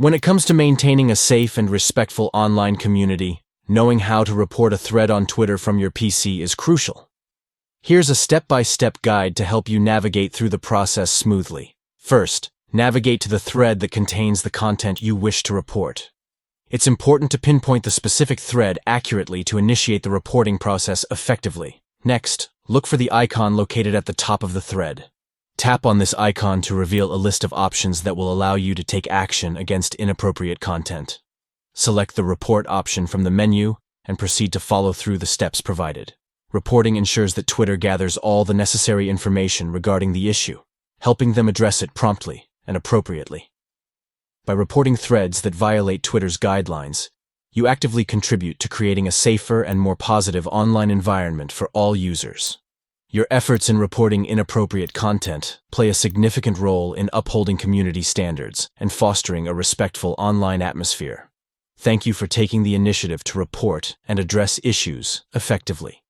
When it comes to maintaining a safe and respectful online community, knowing how to report a thread on Twitter from your PC is crucial. Here's a step-by-step guide to help you navigate through the process smoothly. First, navigate to the thread that contains the content you wish to report. It's important to pinpoint the specific thread accurately to initiate the reporting process effectively. Next, look for the icon located at the top of the thread. Tap on this icon to reveal a list of options that will allow you to take action against inappropriate content. Select the Report option from the menu and proceed to follow through the steps provided. Reporting ensures that Twitter gathers all the necessary information regarding the issue, helping them address it promptly and appropriately. By reporting threads that violate Twitter's guidelines, you actively contribute to creating a safer and more positive online environment for all users. Your efforts in reporting inappropriate content play a significant role in upholding community standards and fostering a respectful online atmosphere. Thank you for taking the initiative to report and address issues effectively.